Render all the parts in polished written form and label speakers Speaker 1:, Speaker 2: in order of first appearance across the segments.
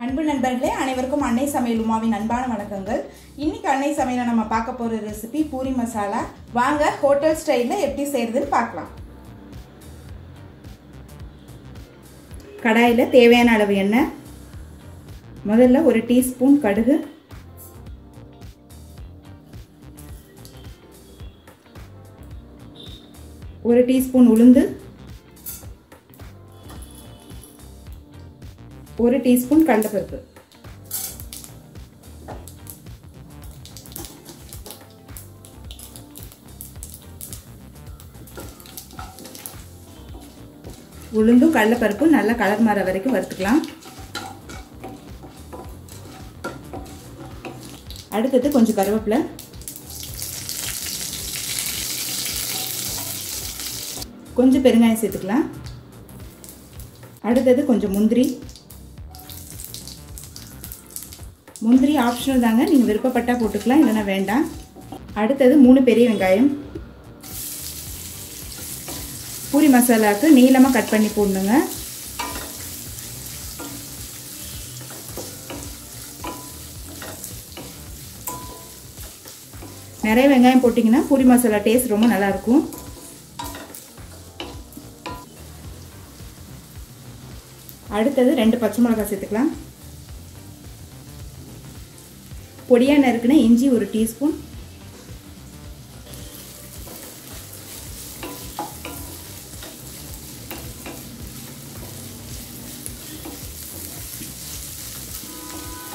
Speaker 1: அன்பு நண்பர்களே அனைவருக்கும் அன்னை சமையல் உமாவின் அன்பான வணக்கங்கள். இன்னைக்கு அன்னை சமையல நம்ம பார்க்க போற ரெசிபி பூரி மசாலா. வாங்க ஹோட்டல் ஸ்டைல்ல எப்படி செய்யறதுன்னு பார்க்கலாம். கடாயில தேவையான அளவு எண்ணெய், முதல்ல ஒரு டீஸ்பூன் கடுகு, ஒரு டீஸ்பூன் உளுந்து, ஒரு டீஸ்பூன் கடலைப்பருப்பு, உளுந்தும் கடலைப்பருப்பும் நல்லா கலர் மாற வரைக்கும் வறுத்துக்கலாம். அடுத்தது கொஞ்சம் கருவேப்பிலை, கொஞ்சம் பெருங்காயம் சேர்த்துக்கலாம். அடுத்தது கொஞ்சம் முந்திரி ஆப்ஷனல் தாங்க, நீங்கள் விருப்பப்பட்டா போட்டுக்கலாம், இல்லைன்னா வேண்டாம். அடுத்தது 3 பெரிய வெங்காயம் பூரி மசாலாவுக்கு நீளமாக கட் பண்ணி போடணுங்க. நிறைய வெங்காயம் போட்டிங்கன்னா பூரி மசாலா டேஸ்ட் ரொம்ப நல்லாயிருக்கும். அடுத்தது 2 பச்சை மிளகாய் சேர்த்துக்கலாம். பொடியா நறுக்குன இஞ்சி ஒரு டீஸ்பூன்,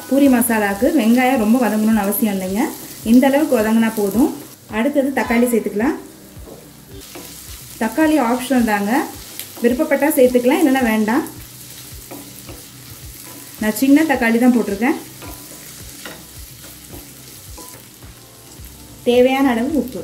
Speaker 1: பூரி மசாலாவுக்கு வெங்காயம் ரொம்ப வதங்கணும்னு அவசியம் இல்லைங்க, இந்த அளவுக்கு வதங்கினா போதும். அடுத்தது தக்காளி சேர்த்துக்கலாம். தக்காளி ஆப்ஷனல் தாங்க, விருப்பப்பட்டா சேர்த்துக்கலாம், இல்லைன்னா வேண்டாம். நான் சின்ன தக்காளி தான் போட்டிருக்கேன். தேவையான அளவு உப்பு.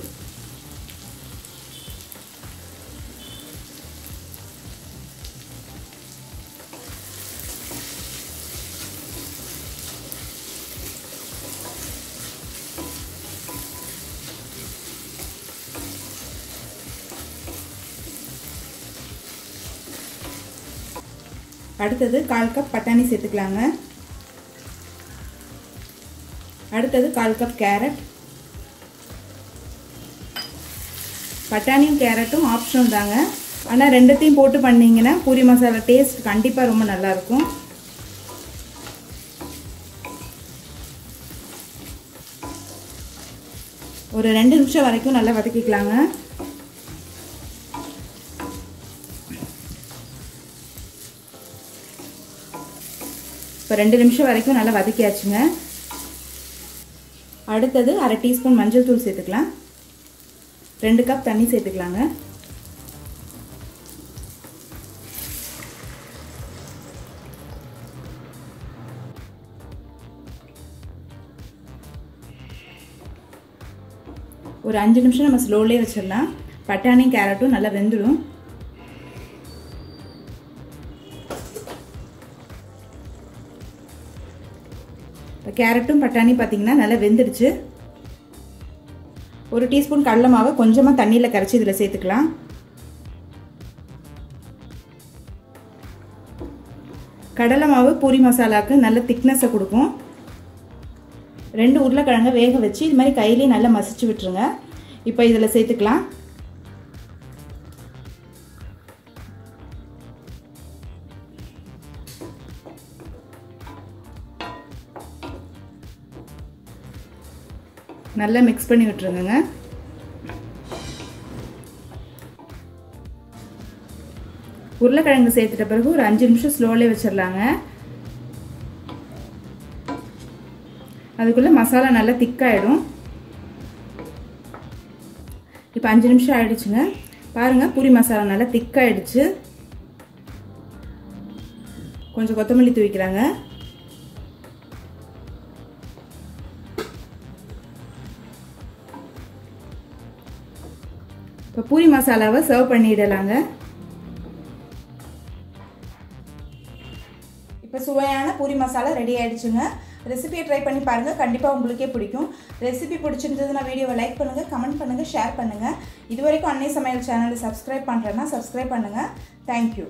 Speaker 1: அடுத்தது 1/4 கப் பட்டாணி சேர்த்துக்கலாங்க. அடுத்தது 1/4 கப் கேரட். பட்டாணியும் கேரட்டும் ஆப்ஷனல் தாங்க, ஆனால் ரெண்டுத்தையும் போட்டு பண்ணிங்கன்னா பூரி மசாலா டேஸ்ட் கண்டிப்பாக ரொம்ப நல்லாயிருக்கும். ஒரு 2 நிமிஷம் வரைக்கும் நல்லா வதக்கிக்கலாங்க. இப்போ 2 நிமிஷம் வரைக்கும் நல்லா வதக்கியாச்சுங்க. அடுத்தது 1/2 டீஸ்பூன் மஞ்சள் தூள் சேர்த்துக்கலாம். 2 கப் தண்ணி சேர்த்துக்கலாங்க. ஒரு 5 நிமிஷம் நம்ம ஸ்லோலே வச்சிடலாம். பட்டாணியும் கேரட்டும் நல்லா வெந்துடும். இப்போ கேரட்டும் பட்டாணி பார்த்தீங்கன்னா நல்லா வெந்துடுச்சு. ஒரு டீஸ்பூன் கடலை மாவை கொஞ்சமாக தண்ணியில் கரைச்சி இதில் சேர்த்துக்கலாம். கடலை மாவு பூரி மசாலாவுக்கு நல்ல திக்னஸை கொடுக்கும். 2 உருளைக்கிழங்கை வேக வச்சு இது மாதிரி கையிலே நல்லா மசிச்சு விட்டுருங்க. இப்போ இதில் சேர்த்துக்கலாம். நல்லா மிக்ஸ் பண்ணி விட்டுருங்க. உருளைக்கிழங்கு சேர்த்துட்ட பிறகு ஒரு 5 நிமிஷம் ஸ்லோலே வச்சிடலாங்க. அதுக்குள்ள மசாலா நல்லா திக்காயிடும். இப்போ 5 நிமிஷம் ஆயிடுச்சுங்க. பாருங்க, பூரி மசாலா நல்லா திக்காயிடுச்சு. கொஞ்சம் கொத்தமல்லி தூவிக்கிறாங்க. இப்போ பூரி மசாலாவை சர்வ் பண்ணிடலாங்க. இப்போ சுவையான பூரி மசாலா ரெடி ஆயிடுச்சுங்க. ரெசிபியை ட்ரை பண்ணி பாருங்கள், கண்டிப்பாக உங்களுக்கே பிடிக்கும். ரெசிபி பிடிச்சிருந்ததுன்னா வீடியோவை லைக் பண்ணுங்கள், கமெண்ட் பண்ணுங்கள், ஷேர் பண்ணுங்கள். இதுவரைக்கும் அன்னை சமையல் சேனலை சப்ஸ்கிரைப் பண்ணுறேன்னா சப்ஸ்கிரைப் பண்ணுங்கள். தேங்க்யூ.